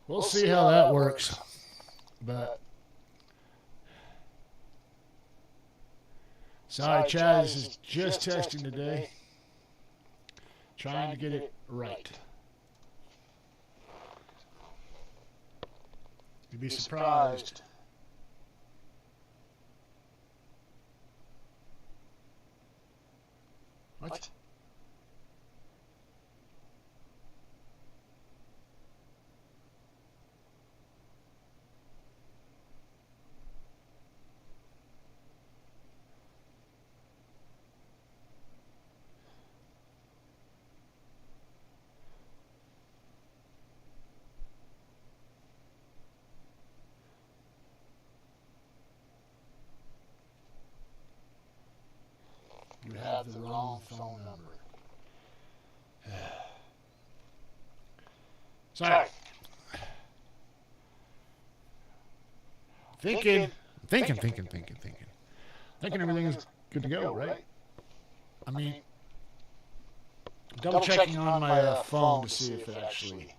We'll see how that works. But sorry, Chad, this is just testing today. Trying to get it right. You'd be surprised. What? You have the wrong phone number. Sorry. Thinking everything is good to go, right? I mean, double checking on my phone to see if it actually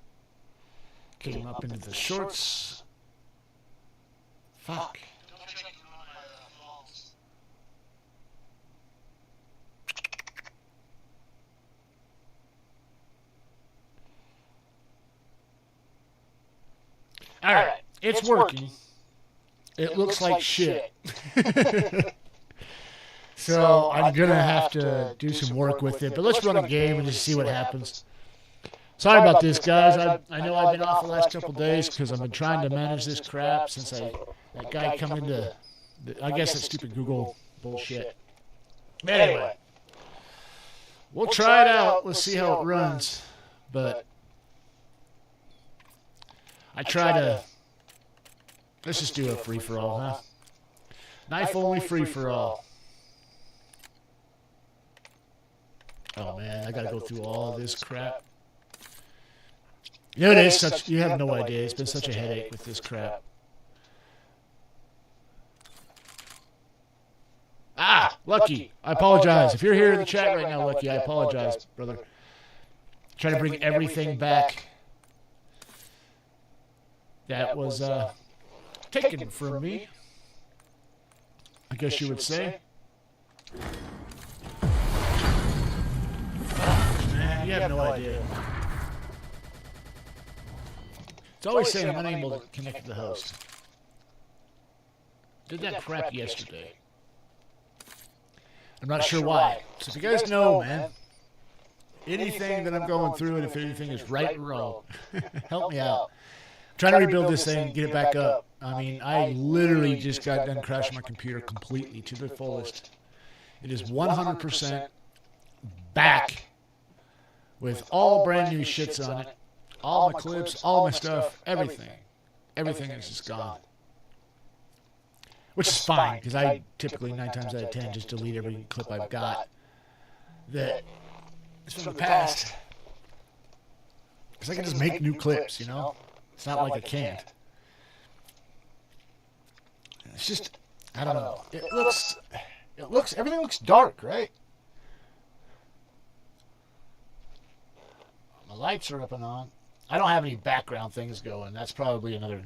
came up into the shorts. Fuck. All right, it's working. It looks like shit. So I'm going to have to do some work with it. But let's run a game and just see what happens. Sorry about this, guys. I know I've been off the last couple of days because I've been trying to manage this crap since that guy come into, I guess that stupid Google bullshit. Anyway, we'll try it out. Let's see how it runs. But I try to, let's just do a free-for-all, huh? Knife-only free-for-all. Oh, man, I got to go through all this crap. You know, it is such, you have no idea. It's been such a headache with this crap. Ah, Lucky, I apologize. If you're here in the chat right now, Lucky, I apologize, brother. Try to bring everything back that was taken from me, I guess you would say. Man, you have no idea. It's always saying I'm unable to connect to the host. Did that crap yesterday. I'm not sure why. So if you guys know, man, anything that I'm going through, and if anything is right or wrong, help me out. I'm trying to rebuild this thing, get it back up. I mean, I literally just got done crashing my computer completely to the fullest. It is 100% back with all brand new shits on it. All my clips, all my stuff, everything. Everything is just gone. Which is fine, because I typically 9 times out of 10 just delete every clip I've got that is from the past. Because I can just make new clips, you know? It's not like I can't. It's just, I don't know. Everything looks dark, right? My lights are up and on. I don't have any background things going. That's probably another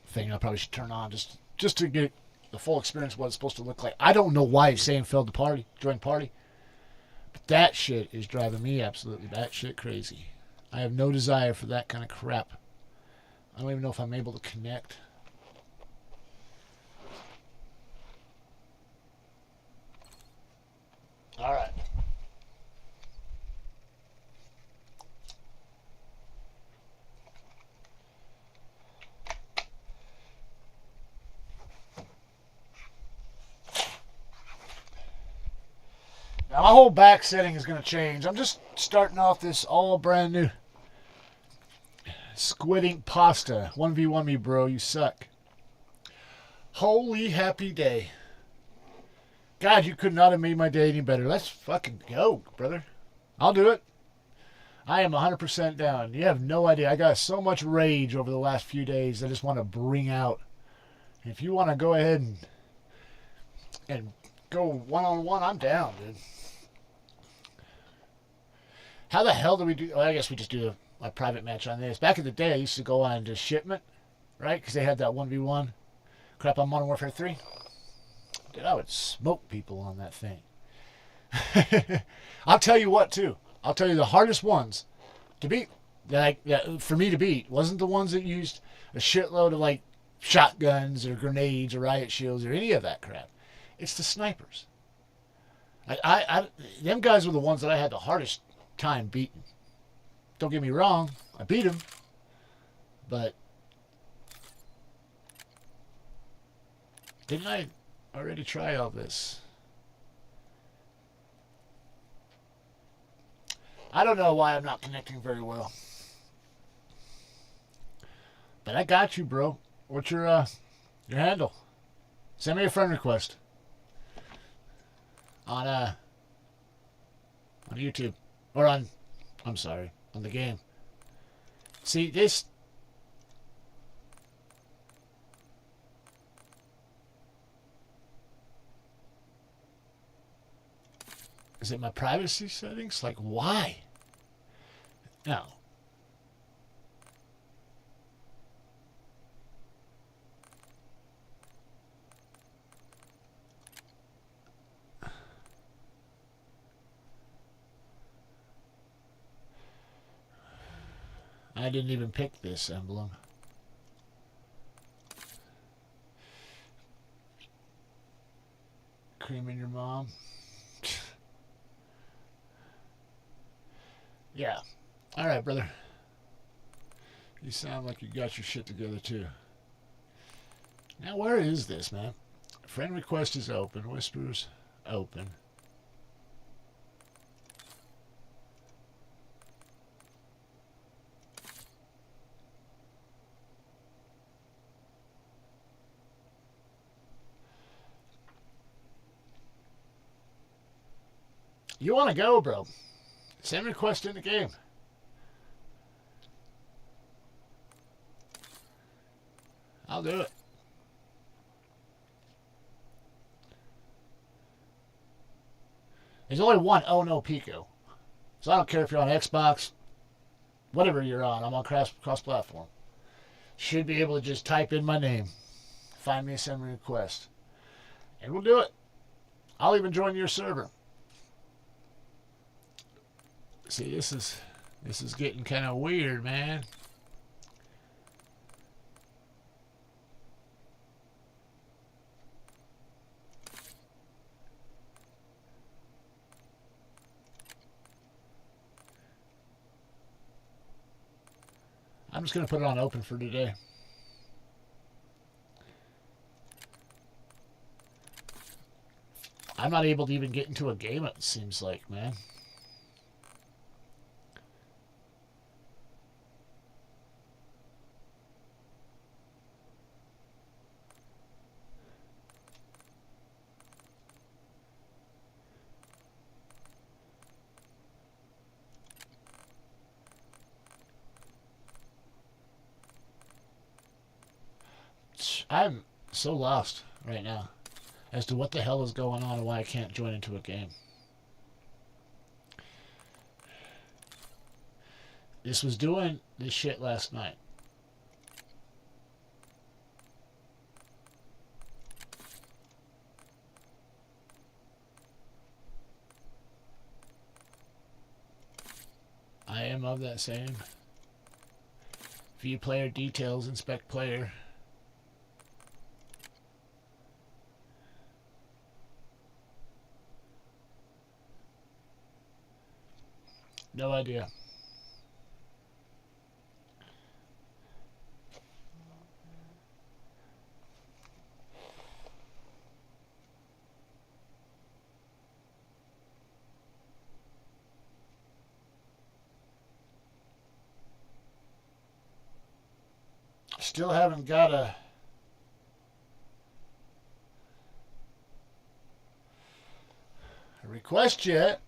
thing I probably should turn on just to get the full experience of what it's supposed to look like. I don't know why it's saying failed to join party. But that shit is driving me absolutely batshit crazy. I have no desire for that kind of crap. I don't even know if I'm able to connect. All right. Now my whole back setting is going to change. I'm just starting off this all brand new Squid Ink pasta. 1v1 me, bro. You suck. Holy happy day. God, you could not have made my day any better. Let's fucking go, brother. I'll do it. I am 100% down. You have no idea. I got so much rage over the last few days I just want to bring out. If you want to go ahead and go one-on-one, I'm down, dude. How the hell do we do... Well, I guess we just do my private match on this. Back in the day, I used to go on to shipment, right? Because they had that 1v1 crap on Modern Warfare 3. Dude, I would smoke people on that thing. I'll tell you what, too. I'll tell you the hardest ones to beat, for me to beat, wasn't the ones that used a shitload of like shotguns or grenades or riot shields or any of that crap. It's the snipers. Them guys were the ones that I had the hardest time beating. Don't get me wrong, I beat them, but didn't I already try all this? I don't know why I'm not connecting very well. But I got you, bro. What's your handle? Send me a friend request. On YouTube. Or on the game. See, this... Is it my privacy settings? Like, why? No. I didn't even pick this emblem. Creaming your mom. Yeah. All right, brother. You sound like you got your shit together, too. Now, where is this, man? Friend request is open. Whispers, open. You want to go, bro? Send request in the game. I'll do it. There's only one OhNoPicco. So I don't care if you're on Xbox, whatever you're on. I'm on cross-platform. Should be able to just type in my name. Find me a send request. And we'll do it. I'll even join your server. See, this is getting kind of weird, man. I'm just going to put it on open for today. I'm not able to even get into a game, it seems like, man. I'm so lost right now as to what the hell is going on and why I can't join into a game. This was doing this shit last night. I am of that same. View player details, inspect player. No idea. Still haven't got a request yet.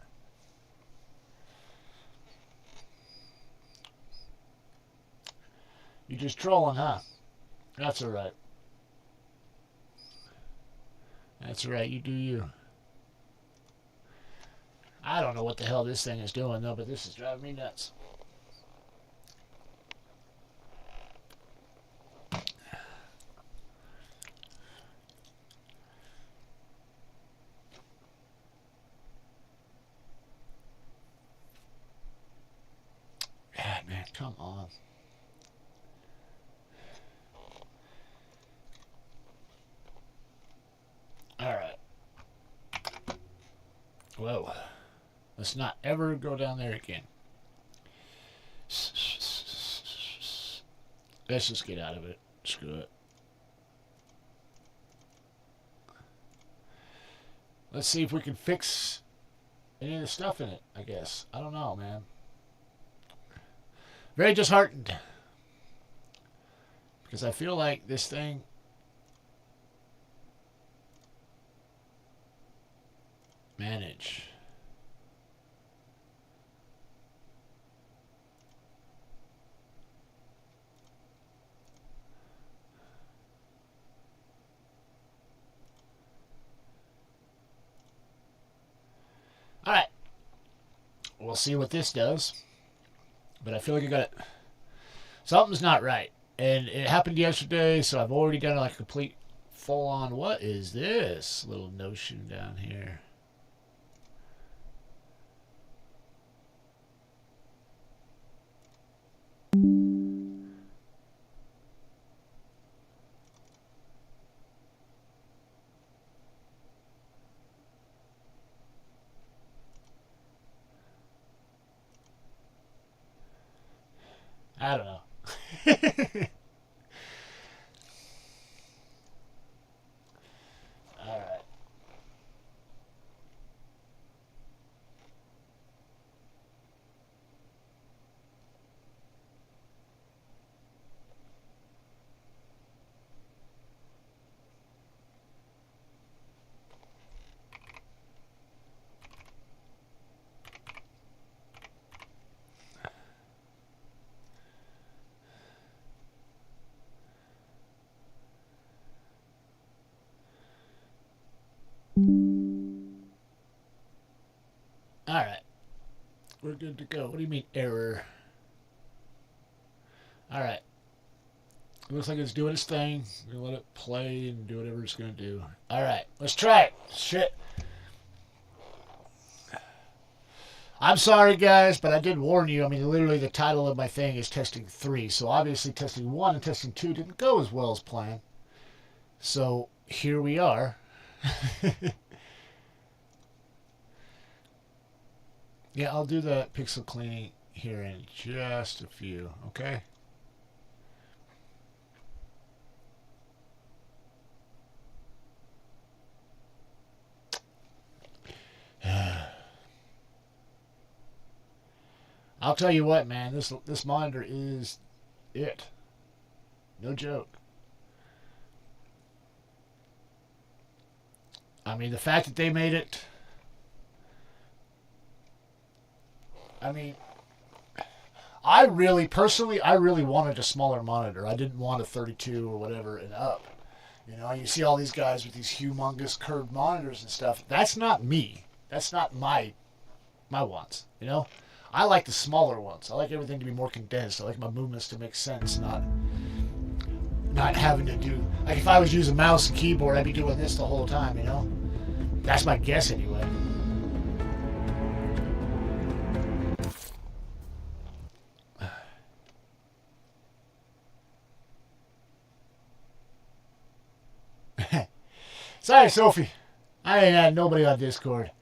You're just trolling, huh? That's alright. That's right, you do you. I don't know what the hell this thing is doing, though, but this is driving me nuts. Come on. Alright. Whoa. Let's not ever go down there again. Let's just get out of it. Screw it. Let's see if we can fix any of the stuff in it, I guess. I don't know, man. Very disheartened. Because I feel like this thing... Manage. Alright. We'll see what this does. But I feel like I got it. Something's not right. And it happened yesterday, so I've already done like a complete full-on... What is this little notion down here? I don't know. All right. All right. We're good to go. What do you mean error? All right. It looks like it's doing its thing. We're going to let it play and do whatever it's going to do. All right. Let's try it. Shit. I'm sorry, guys, but I did warn you. I mean, literally the title of my thing is Testing 3. So obviously Testing 1 and Testing 2 didn't go as well as planned. So here we are. Yeah, I'll do the pixel cleaning here in just a few, okay? I'll tell you what, man, this monitor is it. No joke. I mean, the fact that they made it... I mean, I really wanted a smaller monitor. I didn't want a 32 or whatever and up. You know, you see all these guys with these humongous curved monitors and stuff. That's not me. That's not my wants, you know? I like the smaller ones. I like everything to be more condensed. I like my movements to make sense, not having to do... Like, if I was using mouse and keyboard, I'd be doing this the whole time, you know? That's my guess, anyway. Sorry, Sophie. I ain't had nobody on Discord.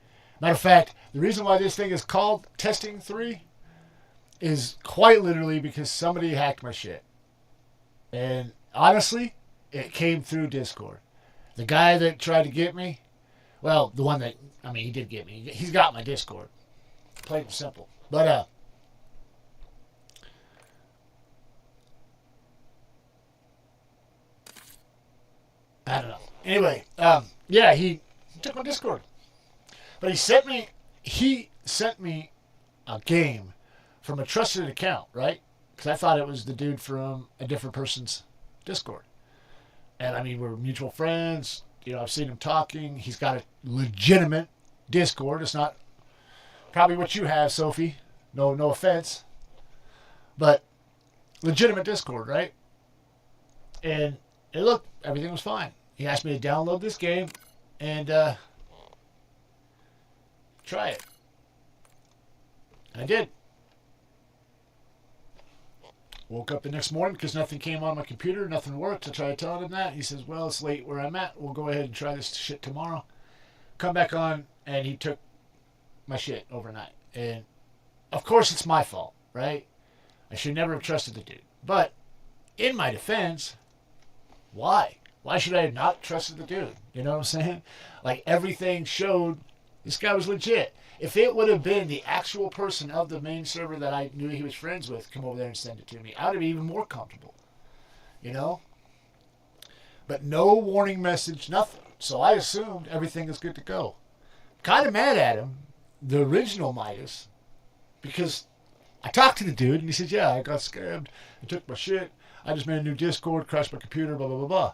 Matter of fact, the reason why this thing is called Testing 3 is quite literally because somebody hacked my shit. And honestly, it came through Discord. The guy that tried to get me, well, the one that, I mean, he did get me. He's got my Discord. Plain and simple. But, I don't know. Anyway, yeah, he took my Discord. But he sent me a game from a trusted account, right? Because I thought it was the dude from a different person's Discord. And I mean, we're mutual friends. You know, I've seen him talking. He's got a legitimate Discord. It's not probably what you have, Sophie. No offense. But legitimate Discord, right? And it looked, everything was fine. He asked me to download this game and try it. I did. Woke up the next morning because nothing came on my computer, nothing worked. I tried telling him that. He says, well, it's late where I'm at. We'll go ahead and try this shit tomorrow. Come back on, and he took my shit overnight. And, of course, it's my fault, right? I should never have trusted the dude. But, in my defense, why? Why should I have not trusted the dude? You know what I'm saying? Like, everything showed this guy was legit. If it would have been the actual person of the main server that I knew he was friends with come over there and send it to me, I would have been even more comfortable. You know? But no warning message, nothing. So I assumed everything is good to go. Kind of mad at him, the original Midas, because I talked to the dude and he said, yeah, I got scammed. I took my shit. I just made a new Discord, crashed my computer, blah, blah, blah, blah.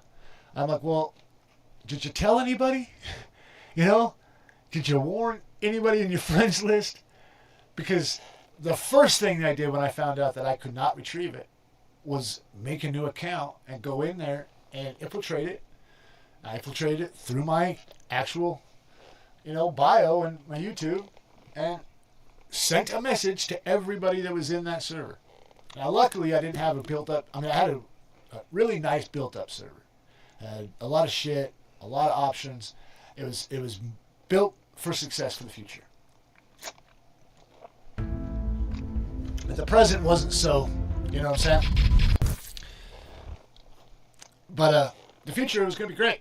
I'm like, well, did you tell anybody? You know? Did you warn anybody in your friends list? Because the first thing I did when I found out that I could not retrieve it was make a new account and go in there and infiltrate it. I infiltrated it through my actual, bio and my YouTube and sent a message to everybody that was in that server. Now, luckily, I didn't have I had a really nice built-up server. Had a lot of shit, a lot of options. It was built for success for the future. But the present wasn't so, you know what I'm saying? But the future was going to be great.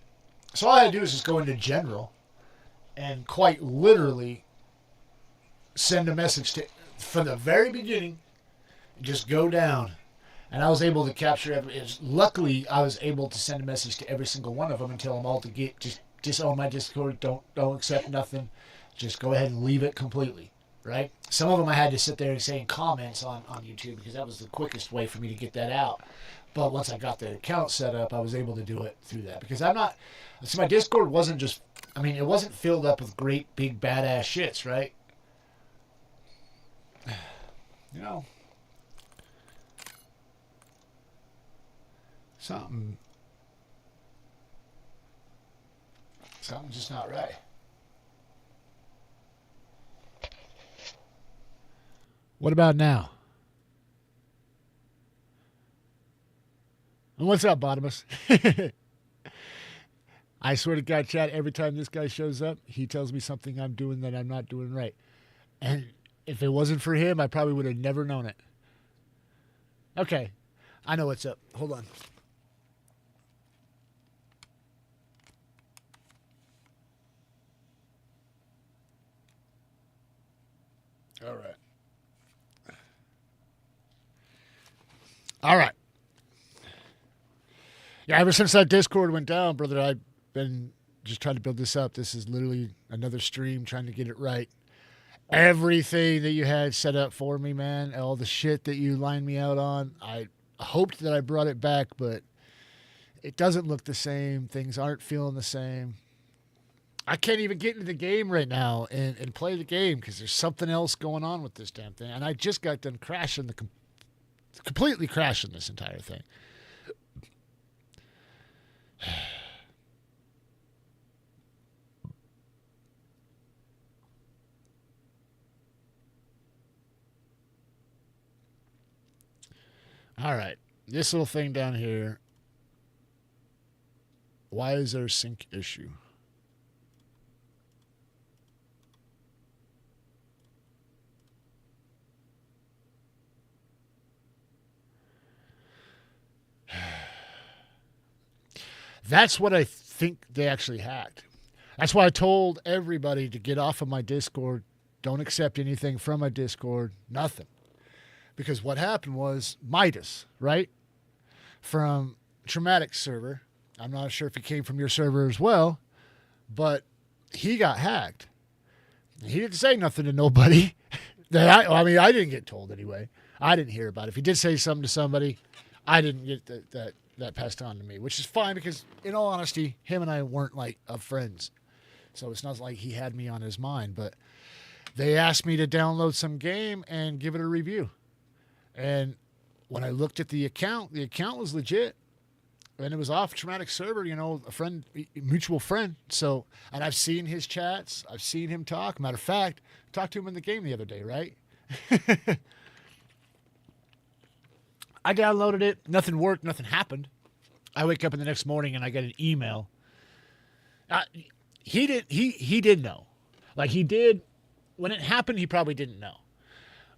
So all I had to do is just go into general and quite literally send a message from the very beginning, just go down. And I was able to capture luckily, I was able to send a message to every single one of them and tell them all to get just on my Discord. Don't accept nothing. Just go ahead and leave it completely. Right? Some of them I had to sit there and say in comments on YouTube because that was the quickest way for me to get that out. But once I got the account set up, I was able to do it through that because my Discord wasn't it wasn't filled up with great big badass shits, right? Something's just not right. What about now? And what's up, Bottomus? I swear to God, chat, every time this guy shows up, he tells me something I'm doing that I'm not doing right. And if it wasn't for him, I probably would have never known it. Okay, I know what's up. Hold on. All right. Yeah, ever since that Discord went down, brother, I've been just trying to build this up. This is literally another stream trying to get it right. Everything that you had set up for me, man, all the shit that you lined me out on, I hoped that I brought it back, but it doesn't look the same. Things aren't feeling the same. I can't even get into the game right now and play the game because there's something else going on with this damn thing. And I just got done completely crashing this entire thing. All right. This little thing down here. Why is there a sync issue? That's what I think they actually hacked. That's why I told everybody to get off of my Discord. Don't accept anything from my Discord. Nothing. Because what happened was Midas, right? From Traumatic server. I'm not sure if he came from your server as well. But he got hacked. He didn't say nothing to nobody. I didn't get told anyway. I didn't hear about it. If he did say something to somebody, I didn't get that passed on to me, which is fine because, in all honesty, him and I weren't like friends. So it's not like he had me on his mind. But they asked me to download some game and give it a review. And when I looked at the account was legit. And it was off Traumatic server, a mutual friend. So, and I've seen his chats. I've seen him talk. Matter of fact, talked to him in the game the other day, right? I downloaded it. Nothing worked. Nothing happened. I wake up in the next morning and I get an email. He did know. Like he did when it happened. He probably didn't know,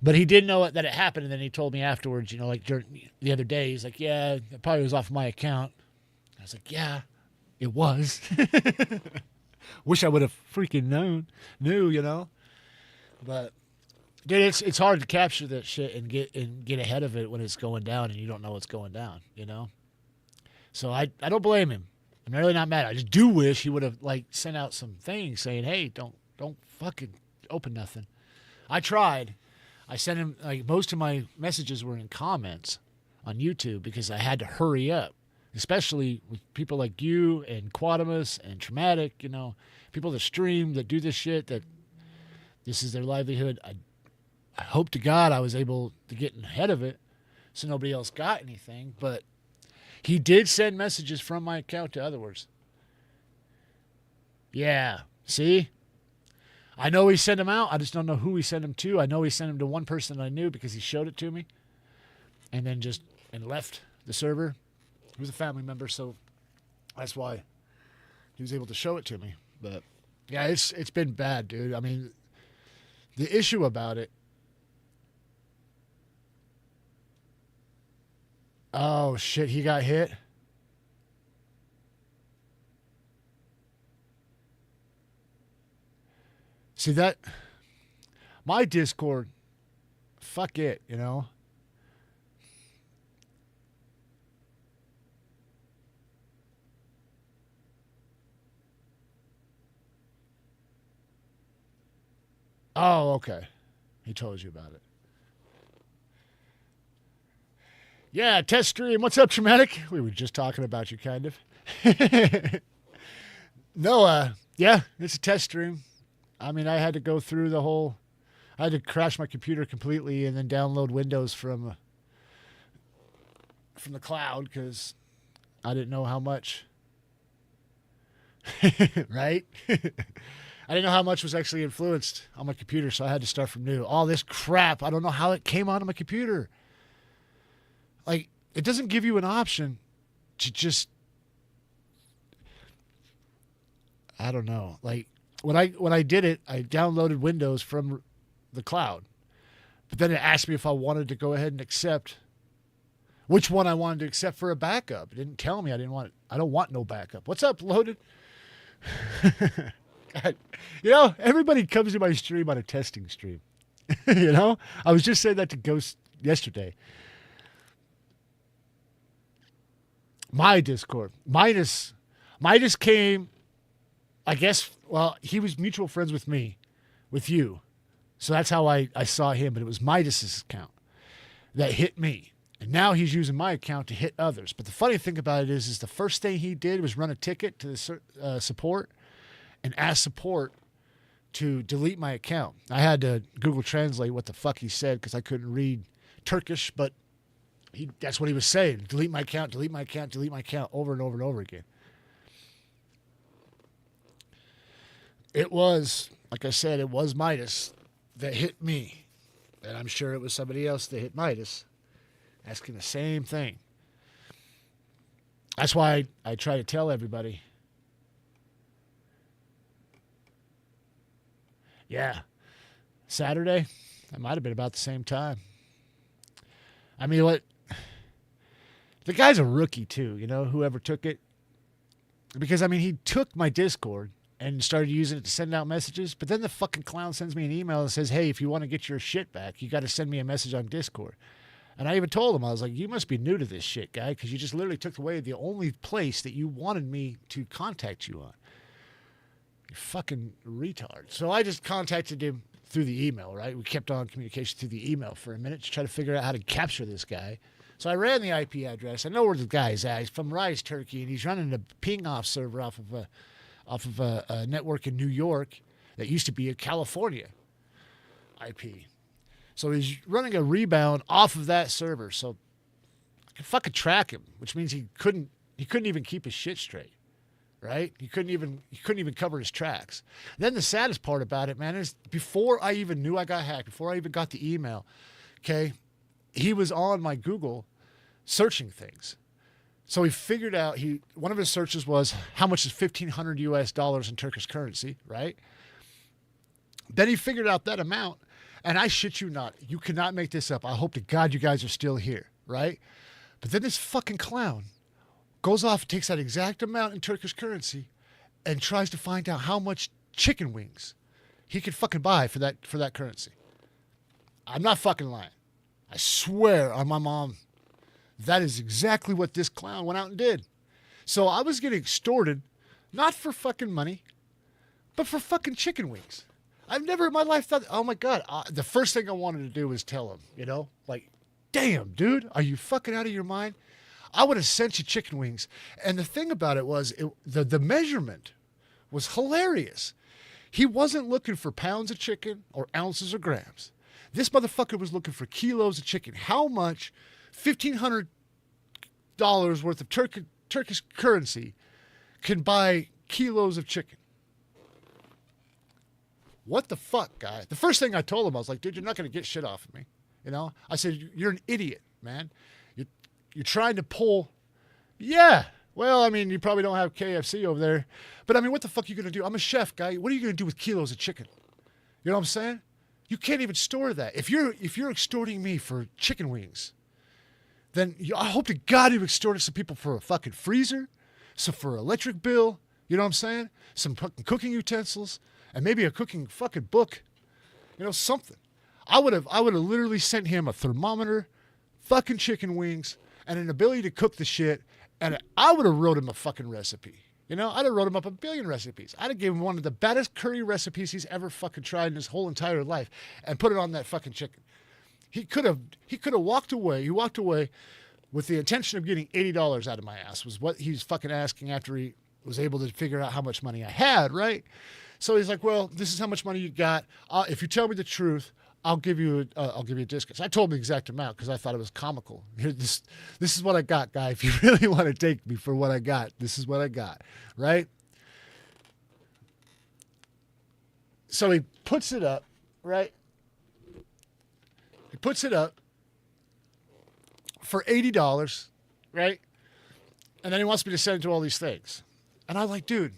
but he did know that it happened. And then he told me afterwards. You know, like during the other day, he's like, "Yeah, it probably was off my account." I was like, "Yeah, it was." Wish I would have freaking knew, you know. But dude, it's hard to capture that shit and get ahead of it when it's going down and you don't know what's going down, you know. So I don't blame him. I'm really not mad. I just do wish he would have like sent out some things saying, "Hey, don't fucking open nothing." I tried. I sent him like most of my messages were in comments on YouTube because I had to hurry up, especially with people like you and Quadimus and Traumatic, you know, people that stream that do this shit that this is their livelihood. I hope to God I was able to get ahead of it so nobody else got anything, but he did send messages from my account to others. Yeah, see? I know he sent them out. I just don't know who he sent them to. I know he sent them to one person I knew because he showed it to me and then left the server. He was a family member, so that's why he was able to show it to me. But, yeah, it's been bad, dude. I mean, the issue about it. Oh, shit, he got hit? See, my Discord, fuck it, you know? Oh, okay. He told you about it. Yeah, test stream. What's up, Traumatic? We were just talking about you, kind of. No, yeah, it's a test stream. I mean, I had to go through I had to crash my computer completely and then download Windows from the cloud because I didn't know how much. Right? I didn't know how much was actually influenced on my computer, so I had to start from new. All this crap, I don't know how it came onto my computer. Like, it doesn't give you an option to just, I don't know. Like, when I did it, I downloaded Windows from the cloud. But then it asked me if I wanted to go ahead and accept which one I wanted to accept for a backup. It didn't tell me I don't want no backup. What's up, Loaded? God. You know, everybody comes to my stream on a testing stream. You know? I was just saying that to Ghost yesterday. My Discord. Midas came, I guess, well, he was mutual friends with me, with you. So that's how I saw him, but it was Midas's account that hit me. And now he's using my account to hit others. But the funny thing about it is the first thing he did was run a ticket to the support and ask support to delete my account. I had to Google Translate what the fuck he said because I couldn't read Turkish, but that's what he was saying. Delete my account, delete my account, delete my account over and over and over again. It was, like I said, it was Midas that hit me. And I'm sure it was somebody else that hit Midas asking the same thing. That's why I try to tell everybody. Yeah. Saturday, that might have been about the same time. I mean, what? The guy's a rookie, too, you know, whoever took it. Because, I mean, he took my Discord and started using it to send out messages. But then the fucking clown sends me an email and says, hey, if you want to get your shit back, you got to send me a message on Discord. And I even told him, I was like, you must be new to this shit, guy, because you just literally took away the only place that you wanted me to contact you on. You fucking retard. So I just contacted him through the email, right? We kept on communication through the email for a minute to try to figure out how to capture this guy. So I ran the IP address. I know where the guy's at. He's from Rice, Turkey, and he's running a ping-off server off of a network in New York that used to be a California IP. So he's running a rebound off of that server. So I can fucking track him, which means he couldn't even keep his shit straight. Right? He couldn't even cover his tracks. Then the saddest part about it, man, is before I even knew I got hacked, before I even got the email, okay, he was on my Google searching things. So he figured out, one of his searches was, how much is $1,500 US in Turkish currency, right? Then he figured out that amount, and I shit you not, you cannot make this up. I hope to God you guys are still here, right? But then this fucking clown goes off, takes that exact amount in Turkish currency, and tries to find out how much chicken wings he could fucking buy for that currency. I'm not fucking lying. I swear on my mom, that is exactly what this clown went out and did. So I was getting extorted, not for fucking money, but for fucking chicken wings. I've never in my life thought, oh my God, the first thing I wanted to do was tell him, like, damn, dude, are you fucking out of your mind? I would have sent you chicken wings. And the thing about it was, the measurement was hilarious. He wasn't looking for pounds of chicken or ounces or grams. This motherfucker was looking for kilos of chicken. How much $1,500 worth of Turkish currency can buy kilos of chicken? What the fuck, guy? The first thing I told him, I was like, dude, you're not going to get shit off of me. I said, you're an idiot, man. You're trying to pull. Yeah. Well, I mean, you probably don't have KFC over there. But, I mean, what the fuck are you going to do? I'm a chef, guy. What are you going to do with kilos of chicken? You know what I'm saying? You can't even store that. If you're extorting me for chicken wings, then I hope to God you extorted some people for a fucking freezer, some for an electric bill, you know what I'm saying? Some fucking cooking utensils, and maybe a cooking fucking book, something. I would have literally sent him a thermometer, fucking chicken wings, and an ability to cook the shit, and I would have wrote him a fucking recipe. I'd have wrote him up a billion recipes. I'd have given him one of the baddest curry recipes he's ever fucking tried in his whole entire life and put it on that fucking chicken. He could have walked away. He walked away with the intention of getting $80 out of my ass, was what he's fucking asking after he was able to figure out how much money I had, right? So he's like, well, this is how much money you got. If you tell me the truth, I'll give you a discount. So I told him the exact amount because I thought it was comical. Here, this is what I got, guy. If you really want to take me for what I got, this is what I got, right? So he puts it up, right? He puts it up for $80, right? And then he wants me to send it to all these things. And I'm like, dude,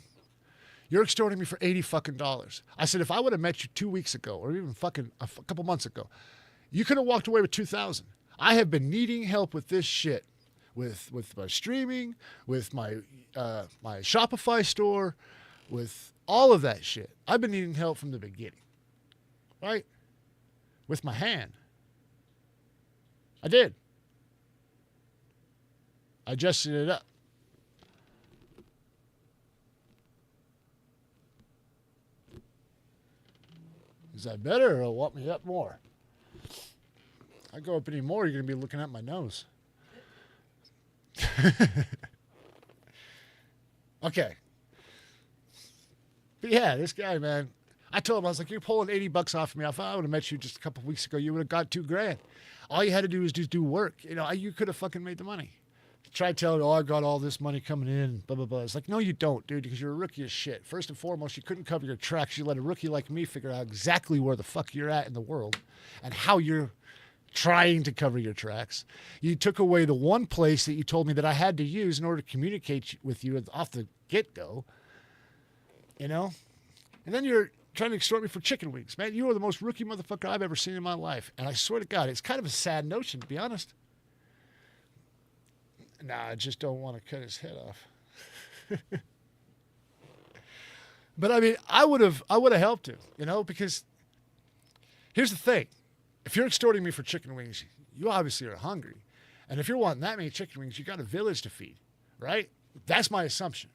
you're extorting me for $80 fucking dollars. I said, if I would have met you 2 weeks ago or even fucking a couple months ago, you could have walked away with $2,000. I have been needing help with this shit, with my streaming, with my my Shopify store, with all of that shit. I've been needing help from the beginning, right? With my hand. I did. I adjusted it up. Is that better, or it'll want me up more? I go up any more, you're going to be looking at my nose. Okay. But yeah, this guy, man, I told him, I was like, you're pulling $80 off of me. If I would have met you just a couple of weeks ago, you would have got $2,000. All you had to do was just do work. You could have fucking made the money. Try telling, I got all this money coming in, blah, blah, blah. It's like, no, you don't, dude, because you're a rookie as shit. First and foremost, you couldn't cover your tracks. You let a rookie like me figure out exactly where the fuck you're at in the world and how you're trying to cover your tracks. You took away the one place that you told me that I had to use in order to communicate with you off the get-go, And then you're trying to extort me for chicken wings. Man, you are the most rookie motherfucker I've ever seen in my life. And I swear to God, it's kind of a sad notion, to be honest. Nah, I just don't want to cut his head off. But I mean, I would have helped him, because here's the thing. If you're extorting me for chicken wings, you obviously are hungry. And if you're wanting that many chicken wings, you got a village to feed, right? That's my assumption.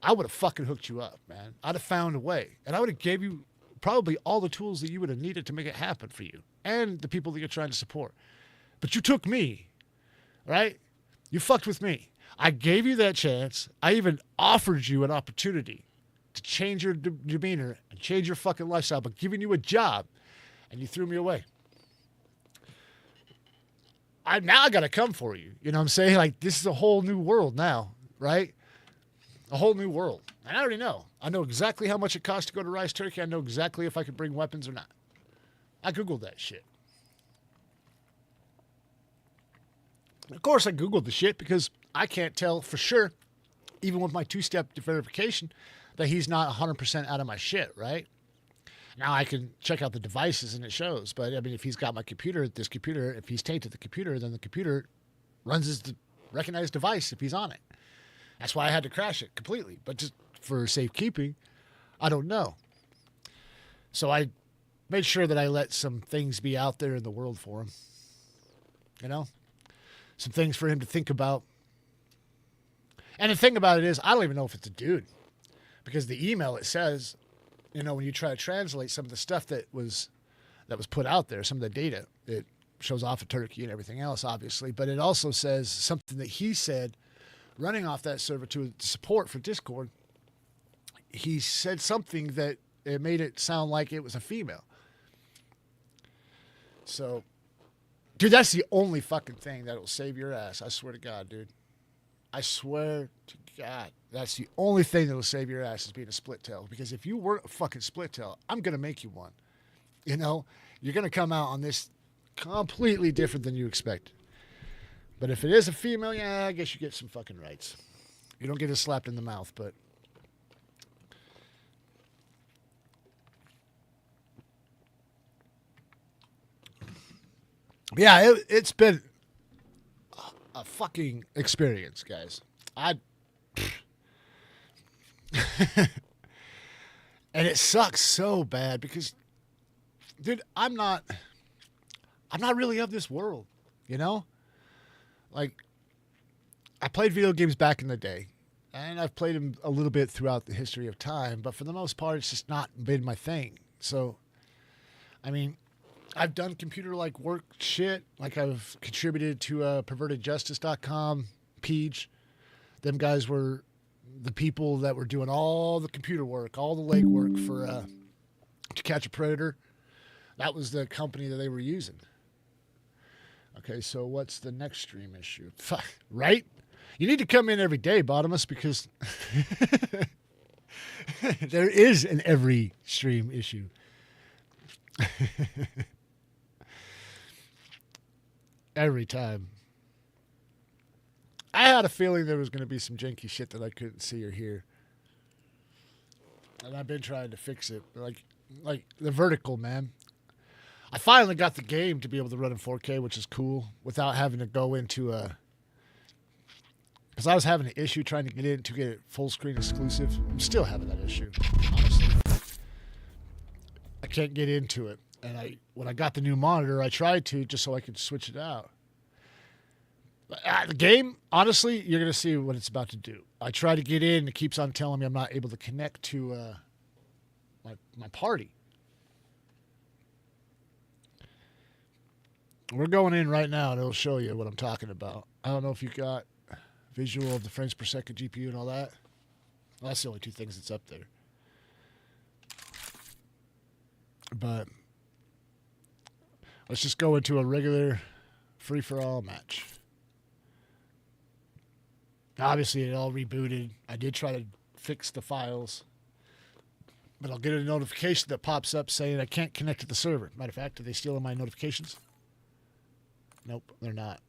I would have fucking hooked you up, man. I'd have found a way. And I would have gave you probably all the tools that you would have needed to make it happen for you and the people that you're trying to support. But you took me, right? You fucked with me. I gave you that chance. I even offered you an opportunity to change your demeanor and change your fucking lifestyle by giving you a job, and you threw me away. Now I got to come for you. You know what I'm saying? Like, this is a whole new world now, right? A whole new world. And I already know. I know exactly how much it costs to go to Rice Turkey. I know exactly if I could bring weapons or not. I Googled that shit. Of course, I Googled the shit because I can't tell for sure, even with my two-step verification, that he's not 100% out of my shit, right? Now I can check out the devices and it shows. But, I mean, if he's got my computer, if he's tainted the computer, then the computer runs as the recognized device if he's on it. That's why I had to crash it completely. But just for safekeeping, I don't know. So I made sure that I let some things be out there in the world for him. You know? Some things for him to think about. And the thing about it is, I don't even know if it's a dude. Because the email, it says, you know, when you try to translate some of the stuff that was put out there, some of the data, it shows off of Turkey and everything else, obviously. But it also says something that he said running off that server to support for Discord. He said something that it made it sound like it was a female. So, dude, that's the only fucking thing that will save your ass. I swear to God, dude. I swear to God. That's the only thing that will save your ass is being a split tail. Because if you were a fucking split tail, I'm going to make you one. You know? You're going to come out on this completely different than you expect. But if it is a female, yeah, I guess you get some fucking rights. You don't get it slapped in the mouth, but... yeah, it's been a fucking experience, guys. And it sucks so bad because, dude, I'm not really of this world, you know? Like, I played video games back in the day, and I've played them a little bit throughout the history of time, but for the most part, it's just not been my thing. So, I mean, I've done computer-like work shit. Like, I've contributed to pervertedjustice.com, Peach. Them guys were the people that were doing all the computer work, all the legwork for To Catch a Predator. That was the company that they were using. Okay, so what's the next stream issue? Fuck, right? You need to come in every day, Bottomus, because there is an every stream issue. Every time. I had a feeling there was going to be some janky shit that I couldn't see or hear. And I've been trying to fix it. Like the vertical, man. I finally got the game to be able to run in 4K, which is cool, without having to go into a... because I was having an issue trying to get it full screen exclusive. I'm still having that issue, honestly. I can't get into it. And when I got the new monitor, I tried to just so I could switch it out. The game, honestly, you're going to see what it's about to do. I try to get in, it keeps on telling me I'm not able to connect to my party. We're going in right now, and it'll show you what I'm talking about. I don't know if you got visual of the frames per second GPU and all that. Well, that's the only two things that's up there. But let's just go into a regular free-for-all match. Obviously, it all rebooted. I did try to fix the files. But I'll get a notification that pops up saying I can't connect to the server. Matter of fact, are they stealing my notifications? Nope, they're not.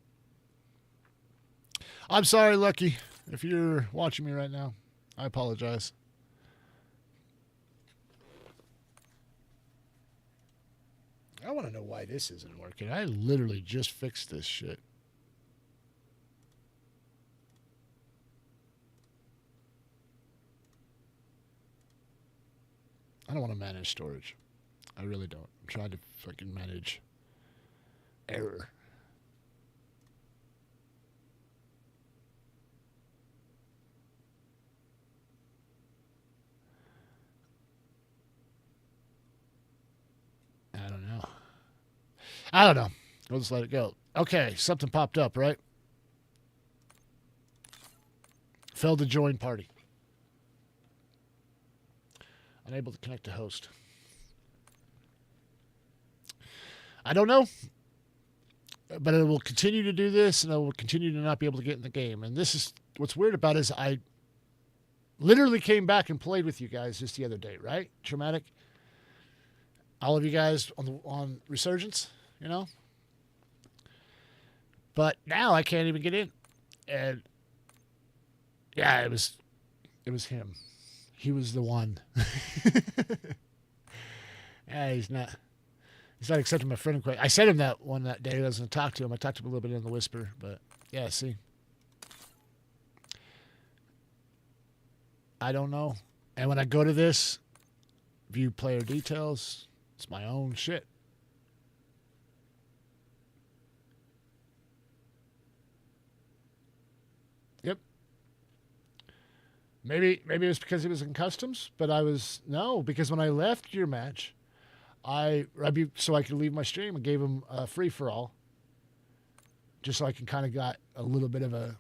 I'm sorry, Lucky, if you're watching me right now. I apologize. I want to know why this isn't working. I literally just fixed this shit. I don't want to manage storage. I really don't. I'm trying to fucking manage error. I don't know. We'll just let it go. Okay, something popped up, right? Failed to join party. Unable to connect to host. I don't know. But it will continue to do this, and I will continue to not be able to get in the game. And this is, what's weird about it is I literally came back and played with you guys just the other day, right? Traumatic. All of you guys on Resurgence, you know? But now I can't even get in. And yeah, it was him. He was the one. Yeah, he's not accepting my friend request. I sent him that day. I was going to talk to him. I talked to him a little bit in the whisper, but yeah, see. I don't know. And when I go to this, view player details, it's my own shit. Yep. Maybe it was because it was in customs, but because when I left your match, so I could leave my stream, and gave him a free for all, just so I can kind of got a little bit of a,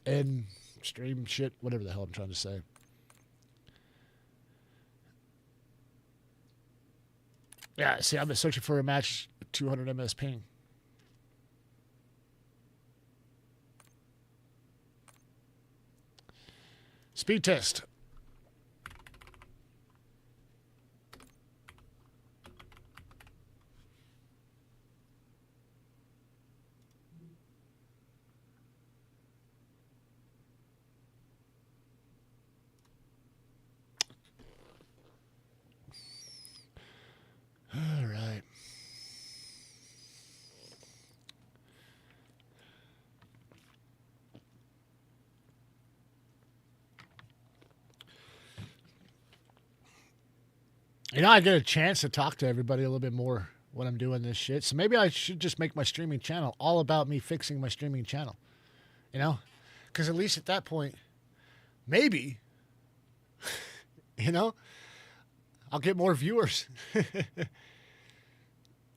end stream shit, whatever the hell I'm trying to say. Yeah, see, I've been searching for a match with 200 ms ping. Speed test. All right. I get a chance to talk to everybody a little bit more when I'm doing this shit. So maybe I should just make my streaming channel all about me fixing my streaming channel. Because at least at that point, maybe, I'll get more viewers.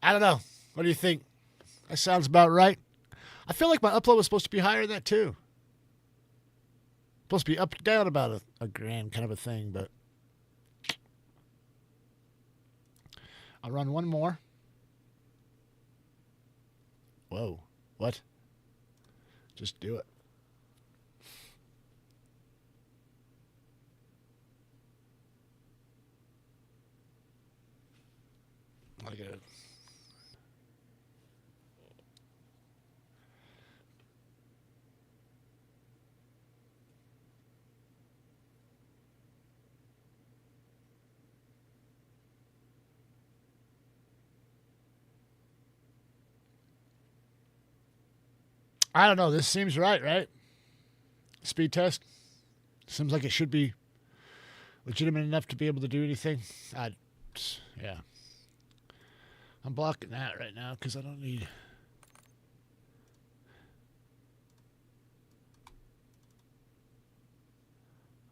I don't know. What do you think? That sounds about right. I feel like my upload was supposed to be higher than that too. Supposed to be up and down about a grand kind of a thing, but I'll run one more. Whoa. What? Just do it. I get it. I don't know. This seems right? Speed test. Seems like it should be legitimate enough to be able to do anything. Yeah. I'm blocking that right now because I don't need...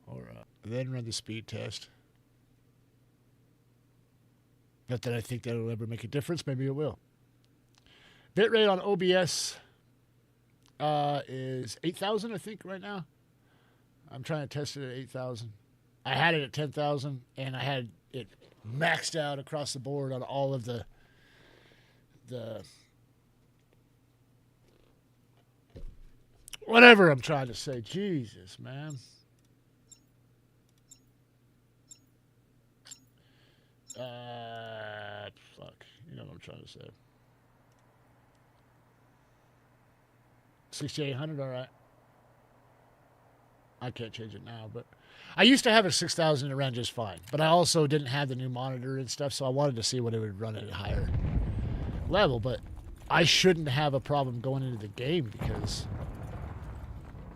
Or then run the speed test. Not that I think that'll ever make a difference. Maybe it will. Bitrate on OBS is 8,000, I think, right now. I'm trying to test it at 8,000. I had it at 10,000, and I had it maxed out across the board on all of the whatever I'm trying to say. Jesus, man. Fuck. You know what I'm trying to say. 6,800, all right. I can't change it now, but I used to have a 6,000 that ran just fine, but I also didn't have the new monitor and stuff, so I wanted to see what it would run at a higher level, but I shouldn't have a problem going into the game because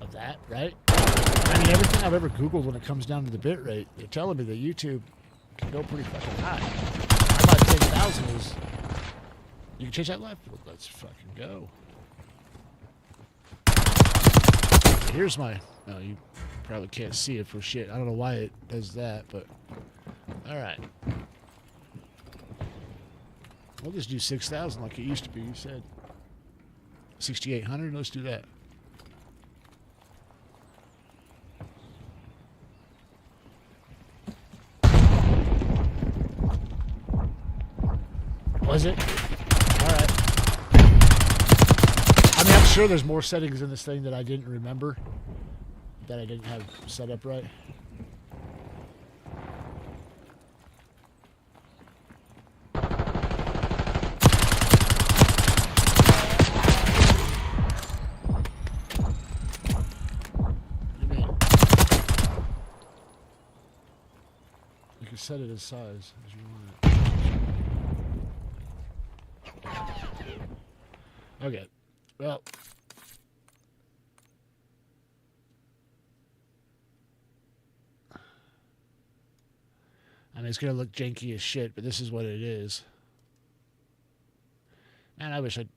of that, right? I mean, everything I've ever Googled when it comes down to the bit rate, they're telling me that YouTube can go pretty fucking high. How about 10,000 is... You can change that left? Well, let's fucking go. Here's my... Oh, you probably can't see it for shit. I don't know why it does that, but... Alright. We'll just do 6,000 like it used to be, you said. 6,800, let's do that. Was it? Alright. I mean, I'm sure there's more settings in this thing that I didn't remember. That I didn't have set up right. just set it as size as you want it. Okay. Well. I mean, it's going to look janky as shit, but this is what it is. Man, I wish I'd...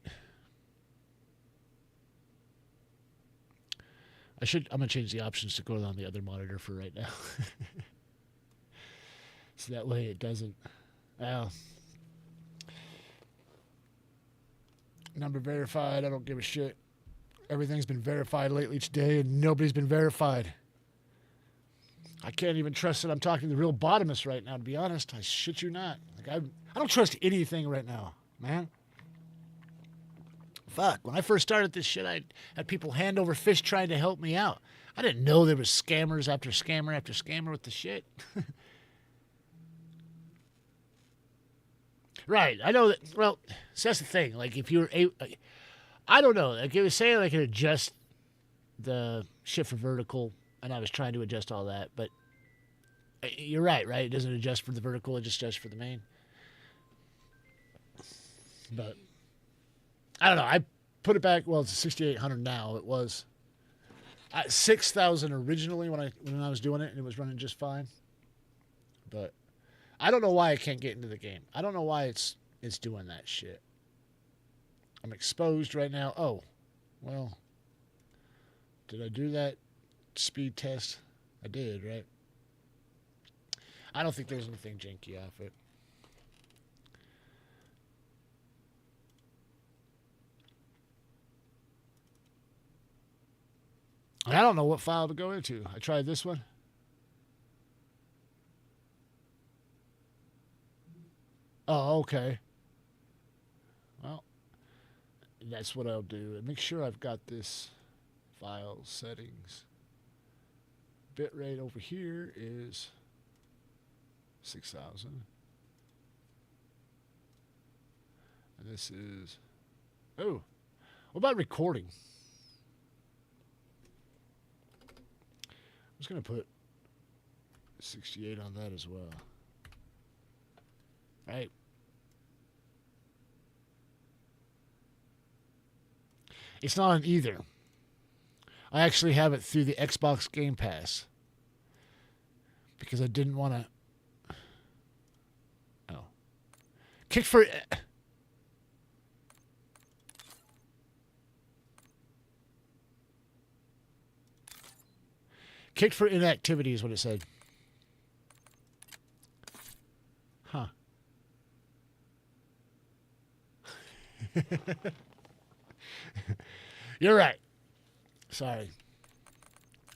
I'm going to change the options to go on the other monitor for right now. So that way it doesn't... Well... Number verified, I don't give a shit. Everything's been verified lately today, and nobody's been verified. I can't even trust that I'm talking to the real bottomist right now, to be honest. I shit you not. Like I don't trust anything right now, man. Fuck. When I first started this shit, I had people hand over fist trying to help me out. I didn't know there was scammers after scammer after scammer with the shit. Right. I know that. Well, so that's the thing. Like, if you're I don't know. Like, it was saying I could adjust the shit for vertical, and I was trying to adjust all that, but you're right? It doesn't adjust for the vertical, it just adjusts for the main. But I don't know. I put it back. Well, it's 6,800 now. It was 6,000 originally when I was doing it, and it was running just fine. But I don't know why I can't get into the game. I don't know why it's doing that shit. I'm exposed right now. Oh, well, did I do that speed test? I did, right? I don't think there's anything janky off it. I don't know what file to go into. I tried this one. Oh, okay. Well, that's what I'll do. Make sure I've got this file settings. Bitrate over here is 6,000. And this is... Oh, what about recording? I'm just going to put 68 on that as well. Right. It's not on either. I actually have it through the Xbox Game Pass. Because I didn't want to... Oh. Kick for... Kicked for inactivity is what it said. Huh. You're right. Sorry.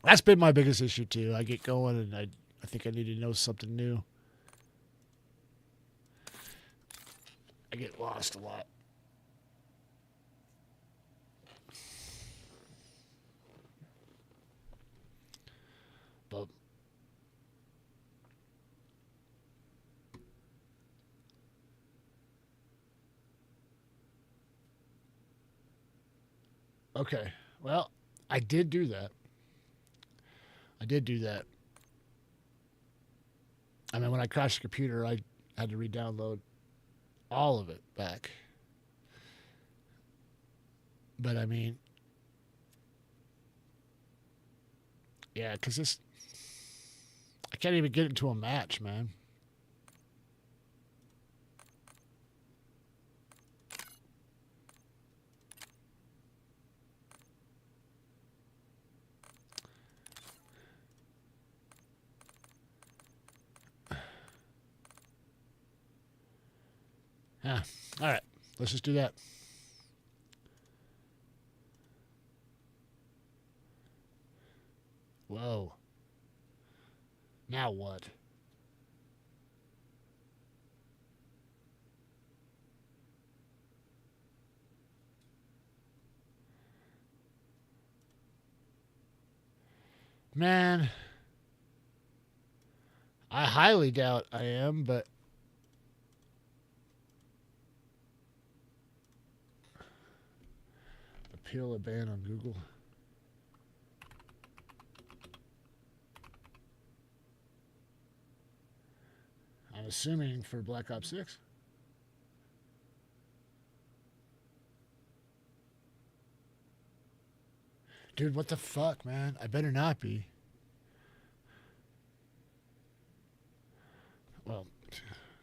That's been my biggest issue too. I get going and I think I need to know something new. I get lost a lot. But okay. Well, I did do that. I mean, when I crashed the computer, I had to re-download all of it back. But I mean, yeah, because this, I can't even get into a match, man. Yeah. All right. Let's just do that. Whoa. Now what? Man, I highly doubt I am, but appeal a ban on Google. assuming for Black Ops 6. Dude, what the fuck, man? I better not be. Well,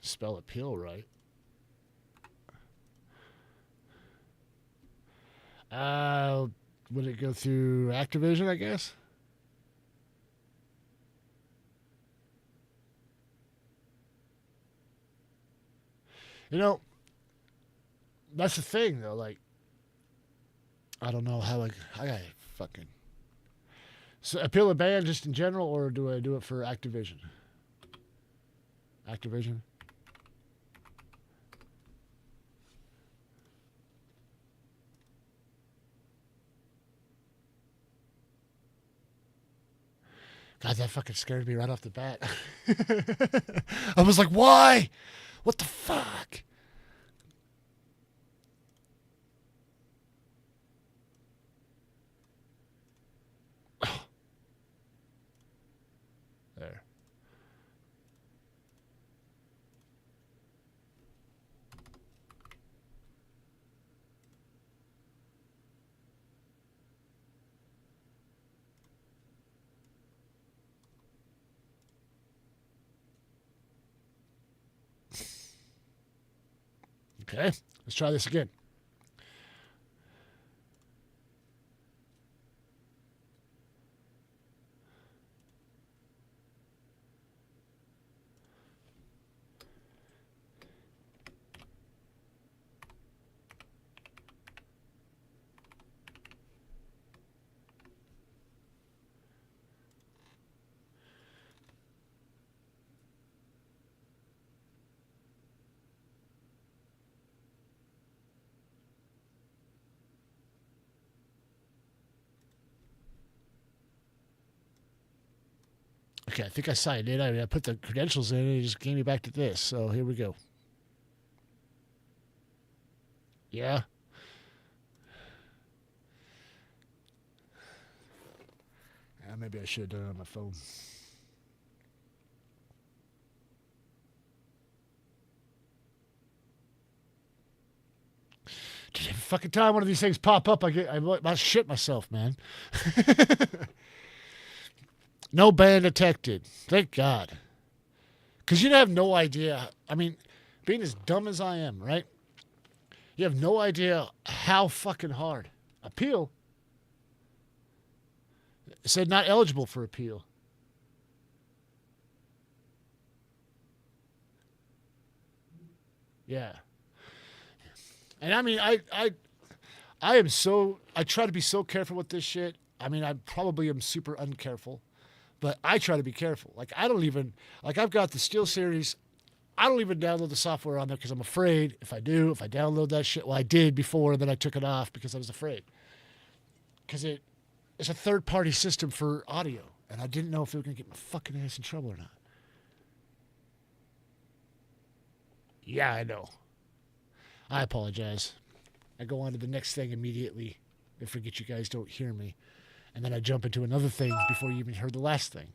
spell appeal right. Would it go through Activision, I guess? You know, that's the thing, though. Like, I don't know how, like, I gotta fucking. So, appeal a ban just in general, or do I do it for Activision? Activision? God, that fucking scared me right off the bat. I was like, why? What the fuck? There. Okay, let's try this again. Okay, I think I signed in. I put the credentials in and it just gave me back to this. So here we go. Yeah. Maybe I should have done it on my phone. Dude, every fucking time one of these things pop up, I shit myself, man. No ban detected. Thank God. Because you have no idea. I mean, being as dumb as I am, right? You have no idea how fucking hard. Appeal. It said not eligible for appeal. Yeah. And I mean, I am so, I try to be so careful with this shit. I mean, I probably am super uncareful, but I try to be careful. Like, I don't even, like, I've got the Steel Series. I don't even download the software on there because I'm afraid if I download that shit, well, I did before, and then I took it off because I was afraid. Because it's a third-party system for audio, and I didn't know if it was going to get my fucking ass in trouble or not. Yeah, I know. I apologize. I go on to the next thing immediately. I forget you guys don't hear me. And then I jump into another thing before you even heard the last thing.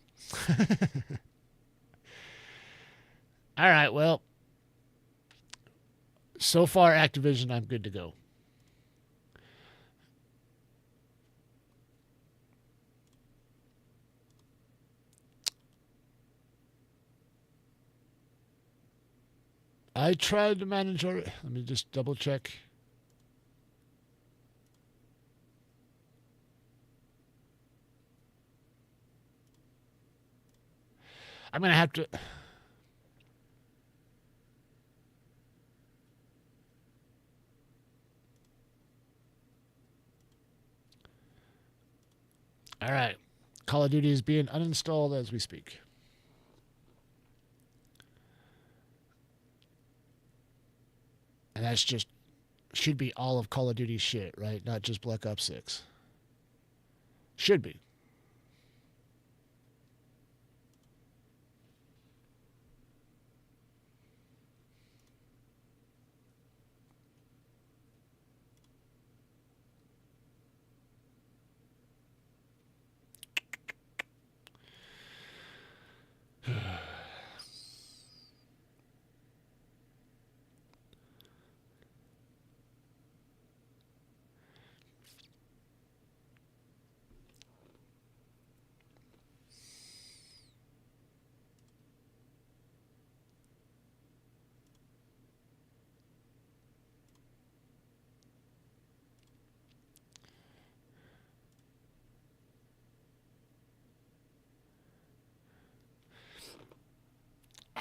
All right, well, so far, Activision, I'm good to go. I tried to manage our. Let me just double check. I'm going to have to. All right. Call of Duty is being uninstalled as we speak. And that's just, should be all of Call of Duty's shit, right? Not just Black Ops 6. Should be.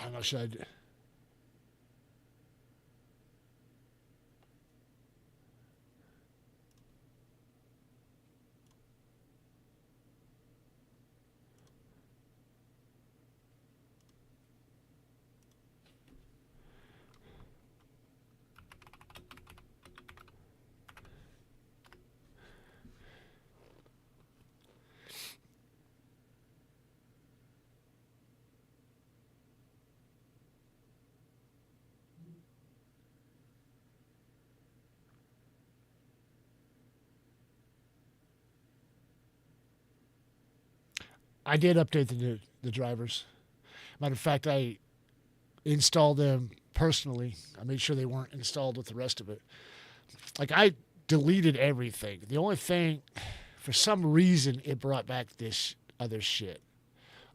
don't know, should I did update the drivers. Matter of fact, I installed them personally. I made sure they weren't installed with the rest of it. Like, I deleted everything. The only thing, for some reason, it brought back this other shit.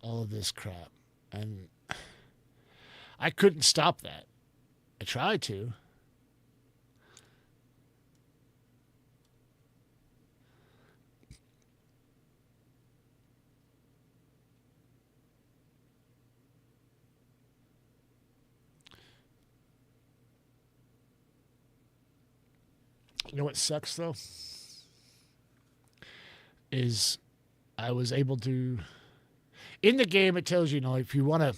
All of this crap. And I couldn't stop that. I tried to. You know what sucks, though? Is I was able to... In the game, it tells you, if you want to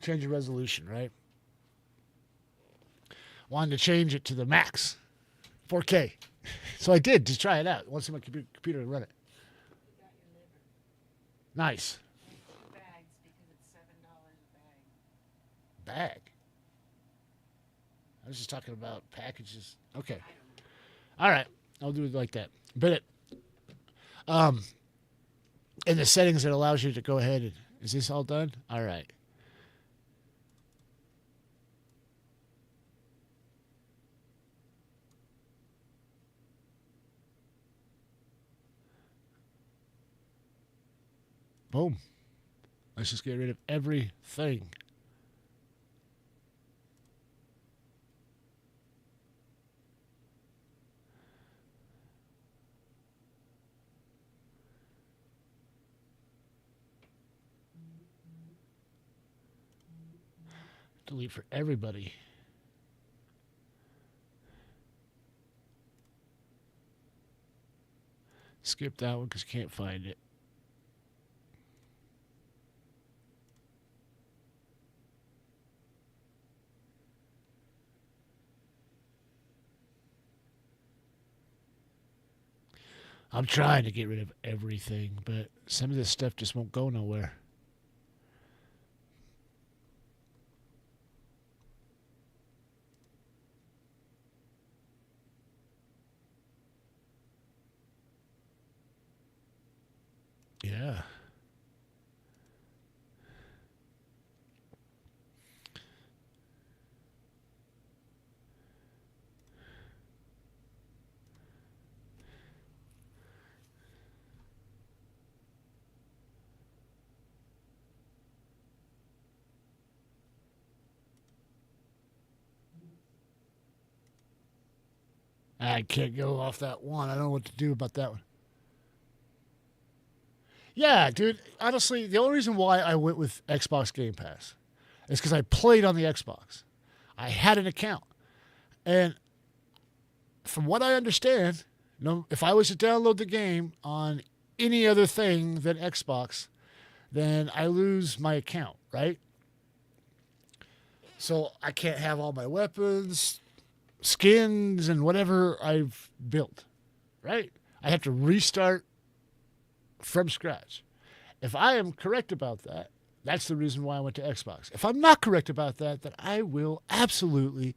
change your resolution, right? Wanted to change it to the max, 4K. So I did to try it out. Once my computer to run it. Nice. Bags because it's $7 a Bag? I was just talking about packages. Okay. All right. I'll do it like that. But in the settings, it allows you to go ahead and... Is this all done? All right. Boom. Let's just get rid of everything. Delete for everybody. Skip that one because you can't find it. I'm trying to get rid of everything, but some of this stuff just won't go nowhere. Yeah. I can't go off that one. I don't know what to do about that one. Yeah, dude. Honestly, the only reason why I went with Xbox Game Pass is because I played on the Xbox. I had an account. And from what I understand, if I was to download the game on any other thing than Xbox, then I lose my account, right? So I can't have all my weapons, skins, and whatever I've built, right? I have to restart from scratch. If I am correct about that, that's the reason why I went to Xbox. If I'm not correct about that, then I will absolutely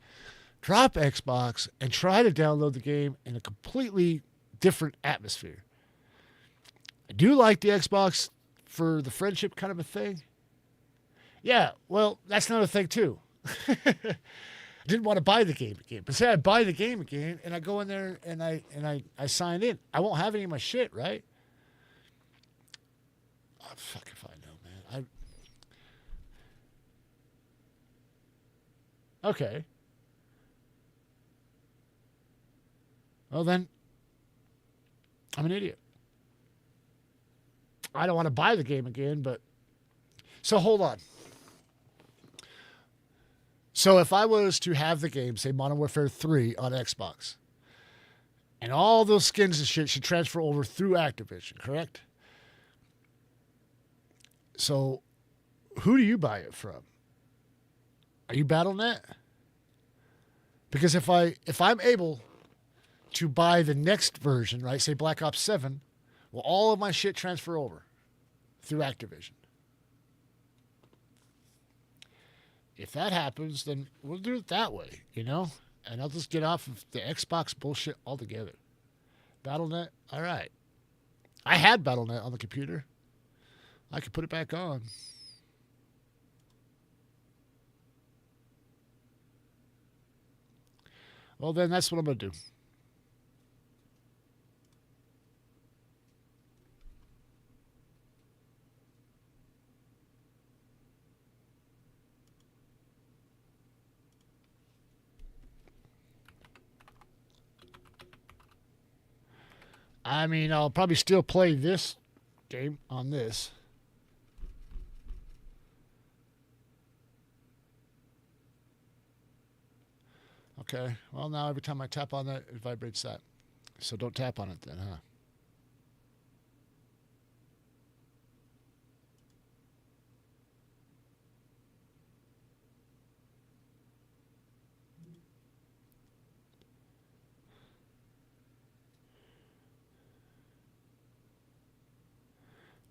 drop Xbox and try to download the game in a completely different atmosphere. I do like the Xbox for the friendship kind of a thing. Yeah, well, that's another thing too. I didn't want to buy the game again. But say I buy the game again and I go in there and I sign in. I won't have any of my shit, right? Oh, fuck if I know, man. Okay. Well, then, I'm an idiot. I don't want to buy the game again, but... So, hold on. So if I was to have the game, say Modern Warfare 3 on Xbox, and all those skins and shit should transfer over through Activision, correct? So who do you buy it from? Are you Battle.net? Because if I'm able to buy the next version, right, say Black Ops 7, will all of my shit transfer over through Activision? If that happens, then we'll do it that way, you know? And I'll just get off of the Xbox bullshit altogether. Battle.net, all right. I had Battle.net on the computer. I could put it back on. Well, then that's what I'm going to do. I mean, I'll probably still play this game on this. Okay. Well, now every time I tap on that, it vibrates that. So don't tap on it then, huh?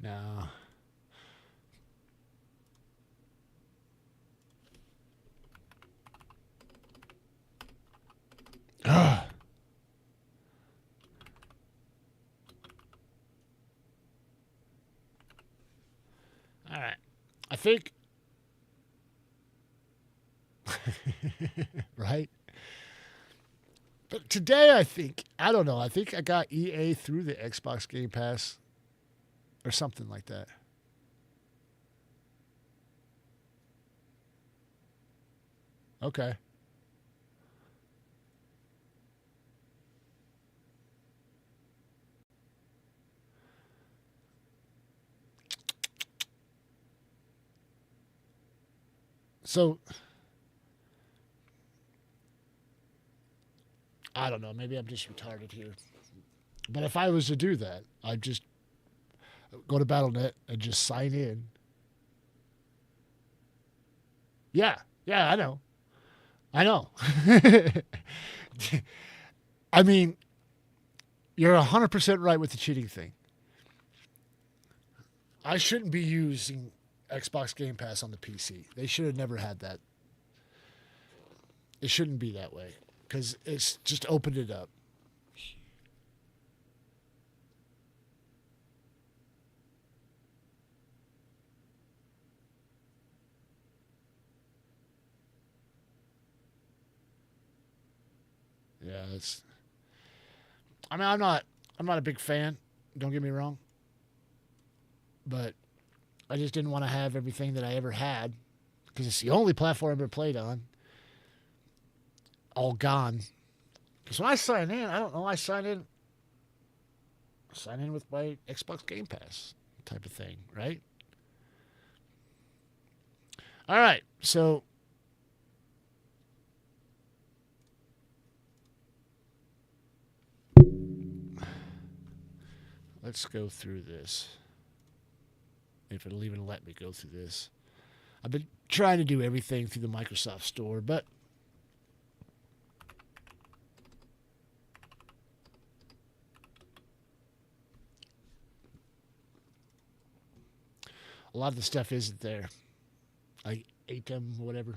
No. Ugh. All right. I think. Right? But today, I don't know. I think I got EA through the Xbox Game Pass or something like that. Okay. So, I don't know. Maybe I'm just retarded here. But if I was to do that, I'd just go to Battle.net and just sign in. Yeah. Yeah, I know. I know. I mean, you're 100% right with the cheating thing. I shouldn't be using Xbox Game Pass on the PC. They should have never had that. It shouldn't be that way because it's just opened it up. Yeah, it's. I mean, I'm not a big fan. Don't get me wrong. But I just didn't want to have everything that I ever had because it's the only platform I've ever played on. All gone. Because when I sign in, I don't know. I sign in with my Xbox Game Pass type of thing, right? All right, so let's go through this. If it'll even let me go through this. I've been trying to do everything through the Microsoft Store, but a lot of the stuff isn't there. I ate them, whatever.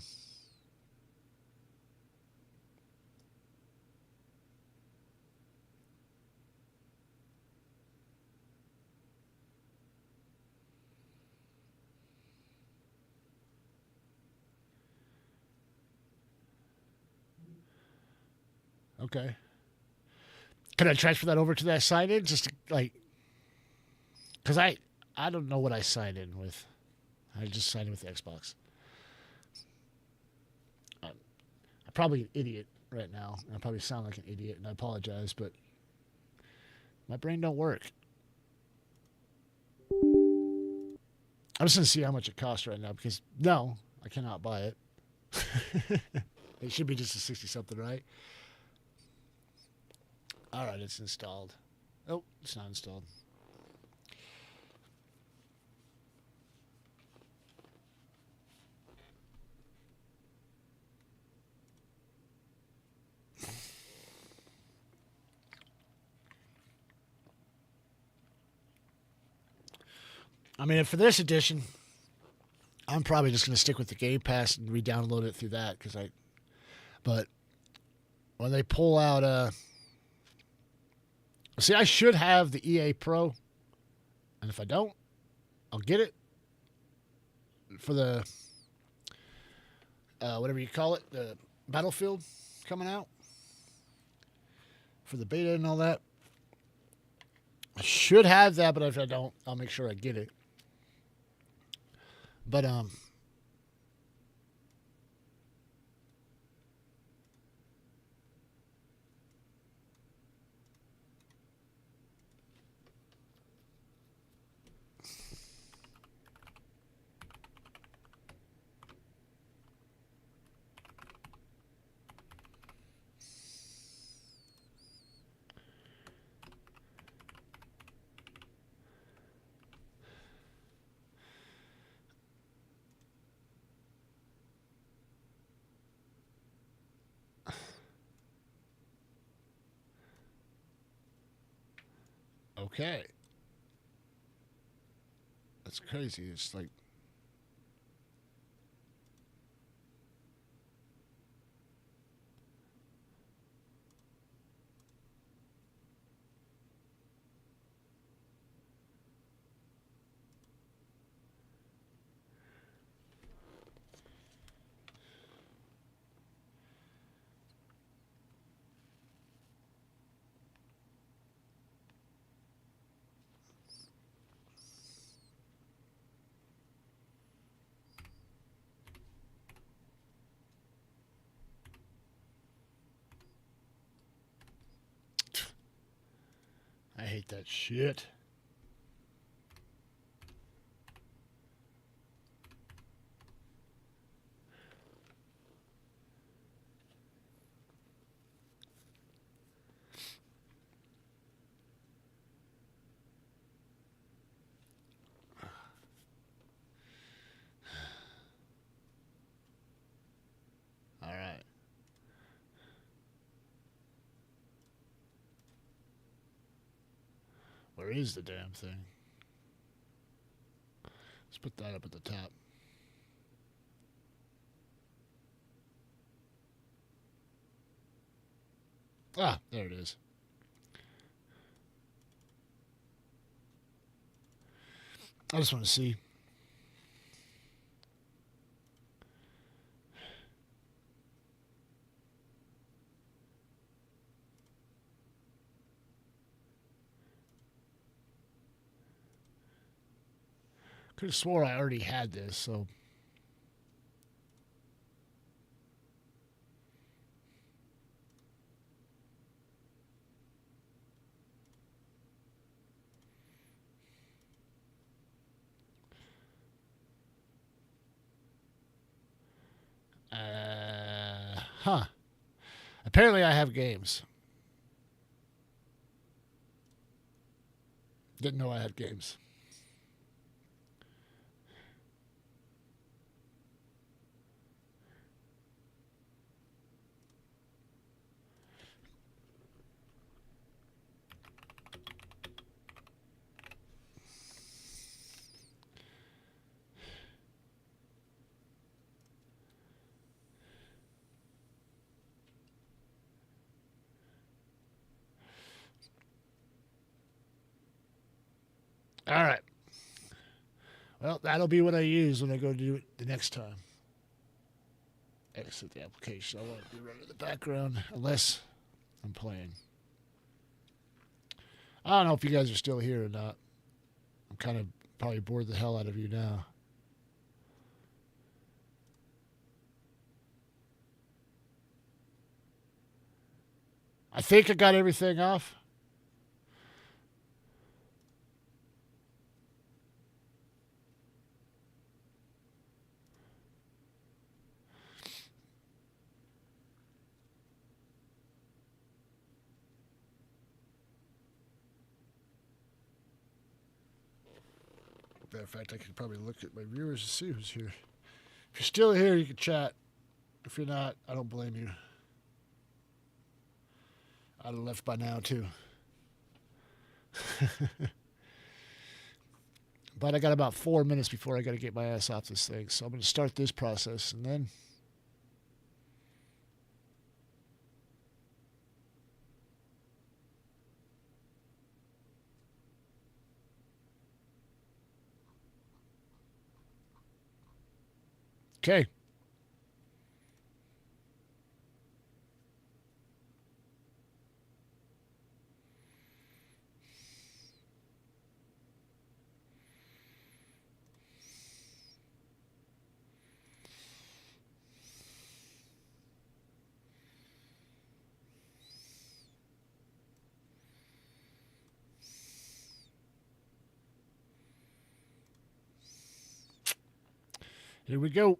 Okay. Can I transfer that over to that sign in? Just to, like, because I don't know what I signed in with. I just signed in with the Xbox. I'm probably an idiot right now. I probably sound like an idiot, and I apologize, but my brain don't work. I'm just going to see how much it costs right now because, no, I cannot buy it. It should be just a 60 something, right? All right, it's installed. Oh, it's not installed. I mean, for this edition, I'm probably just going to stick with the Game Pass and re-download it through that because I. But when they pull out, see, I should have the EA Pro, and if I don't, I'll get it for the whatever you call it, the Battlefield coming out for the beta and all that. I should have that, but if I don't, I'll make sure I get it. But okay. That's crazy. It's like I hate that shit. All right. Where is the damn thing? Let's put that up at the top. Ah, there it is. I just want to see. Could have swore I already had this, so. Huh. Apparently I have games. Didn't know I had games. All right. Well, that'll be what I use when I go to do it the next time. Exit the application. I want to be running in the background unless I'm playing. I don't know if you guys are still here or not. I'm kind of probably bored the hell out of you now. I think I got everything off. matter of fact, I could probably look at my viewers to see who's here. If you're still here, you can chat. If you're not, I don't blame you. I'd have left by now, too. But I got about 4 minutes before I got to get my ass off this thing. So I'm going to start this process and then... Okay. Here we go.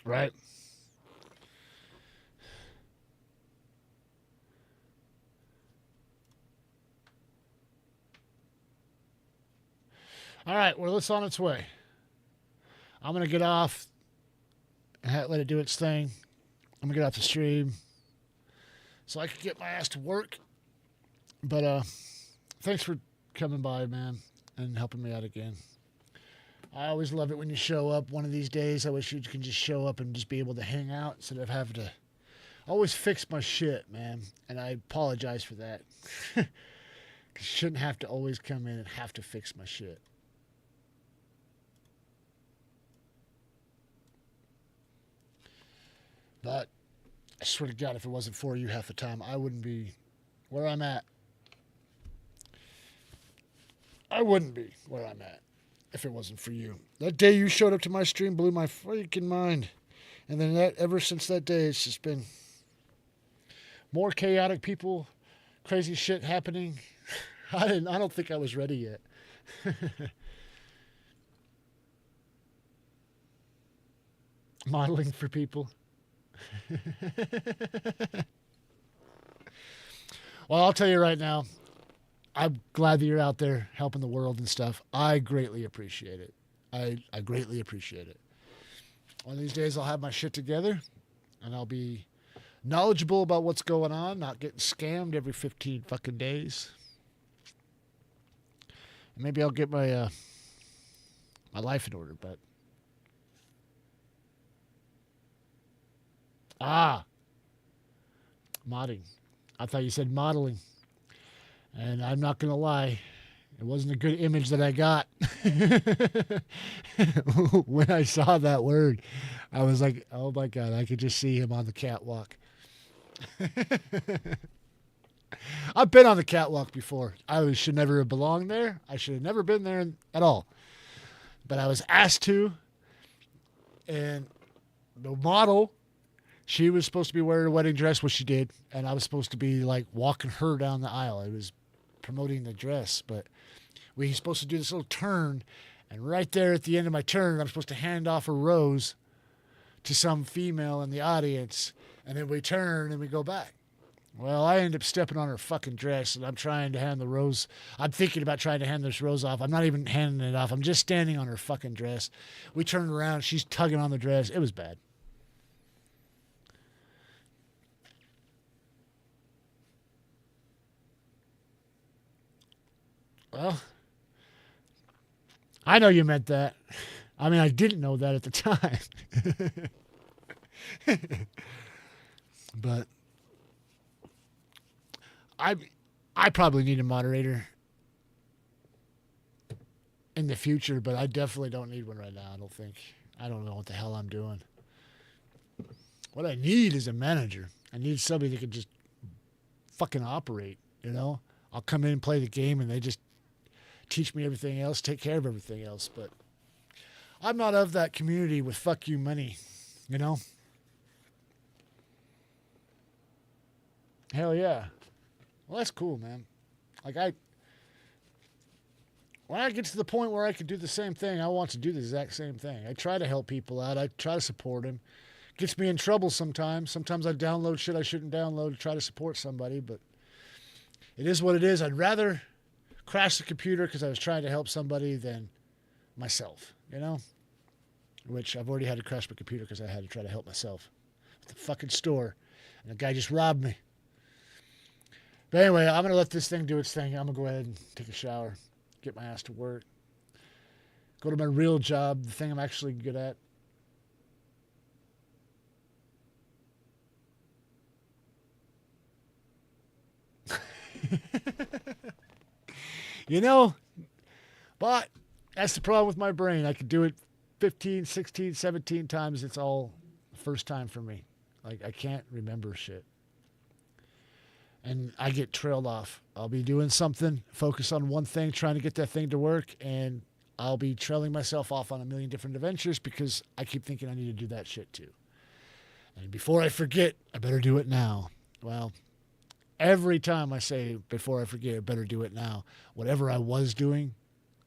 Right. All right, well, it's on its way. I'm going to get off and let it do its thing. I'm going to get off the stream so I can get my ass to work. But thanks for coming by, man, and helping me out again. I always love it when you show up. One of these days, I wish you can just show up and just be able to hang out instead of having to always fix my shit, man. And I apologize for that. Because you shouldn't have to always come in and have to fix my shit. But I swear to God, if it wasn't for you half the time, I wouldn't be where I'm at. I wouldn't be where I'm at if it wasn't for you. That day you showed up to my stream blew my freaking mind. And then ever since that day, it's just been more chaotic people, crazy shit happening. I don't think I was ready yet. Modeling for people. Well, I'll tell you right now, I'm glad that you're out there helping the world and stuff. I greatly appreciate it. I greatly appreciate it. One of these days I'll have my shit together and I'll be knowledgeable about what's going on, not getting scammed every 15 fucking days. Maybe I'll get my my life in order, but modding. I thought you said modeling. And I'm not going to lie, it wasn't a good image that I got. When I saw that word, I was like, oh my God, I could just see him on the catwalk. I've been on the catwalk before. Should never have belonged there. I should have never been there at all. But I was asked to, and the model, she was supposed to be wearing a wedding dress, which she did, and I was supposed to be like walking her down the aisle. It was promoting the dress, but we were supposed to do this little turn, and right there at the end of my turn, I'm supposed to hand off a rose to some female in the audience, and then we turn and we go back. Well, I end up stepping on her fucking dress, and I'm trying to hand the rose. I'm thinking about trying to hand this rose off. I'm not even handing it off. I'm just standing on her fucking dress. We turned around. She's tugging on the dress. It was bad. Well, I know you meant that. I mean, I didn't know that at the time. But I probably need a moderator. in the future, but I definitely don't need one right now. I don't think. I don't know what the hell I'm doing. What I need is a manager. I need somebody that can just fucking operate, you know? I'll come in and play the game and they just teach me everything else, take care of everything else. But I'm not of that community with fuck you money, you know? Hell yeah. Well, that's cool, man. Like, when I get to the point where I can do the same thing, I want to do the exact same thing. I try to help people out. I try to support them. Gets me in trouble sometimes. Sometimes I download shit I shouldn't download to try to support somebody, but it is what it is. I'd rather crash the computer because I was trying to help somebody than myself, you know? Which I've already had to crash my computer because I had to try to help myself at the fucking store, and the guy just robbed me. But anyway, I'm going to let this thing do its thing. I'm going to go ahead and take a shower, get my ass to work, go to my real job, the thing I'm actually good at. You know, but that's the problem with my brain. I could do it 15, 16, 17 times. It's all the first time for me. Like, I can't remember shit. And I get trailed off. I'll be doing something, focus on one thing, trying to get that thing to work, and I'll be trailing myself off on a million different adventures because I keep thinking I need to do that shit too. And before I forget, I better do it now. Well, every time I say before I forget, I better do it now, whatever I was doing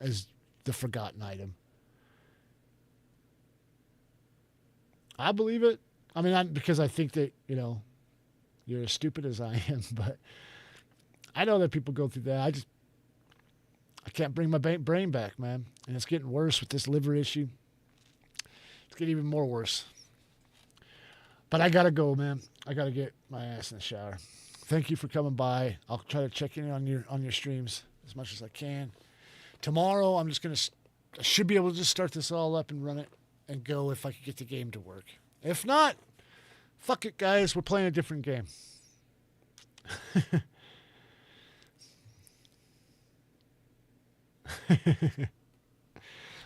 is the forgotten item. I believe it. I mean, because I think that, you know, you're as stupid as I am, but I know that people go through that. I can't bring my brain back, man. And it's getting worse with this liver issue. It's getting even more worse. But I got to go, man. I got to get my ass in the shower. Thank you for coming by. I'll try to check in on your streams as much as I can. Tomorrow, I should be able to just start this all up and run it and go if I could get the game to work. If not, fuck it, guys. We're playing a different game.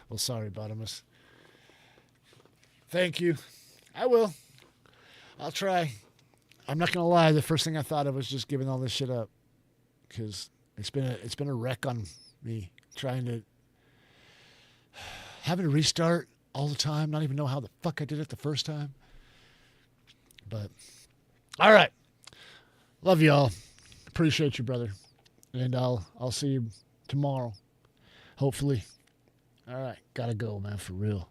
Well, sorry, Bottomus. Thank you. I will. I'll try. I'm not going to lie. The first thing I thought of was just giving all this shit up because it's been a wreck on me trying to having to restart all the time. Not even know how the fuck I did it the first time. But all right. Love y'all. Appreciate you, brother. And I'll see you tomorrow. Hopefully. All right. Gotta go, man, for real.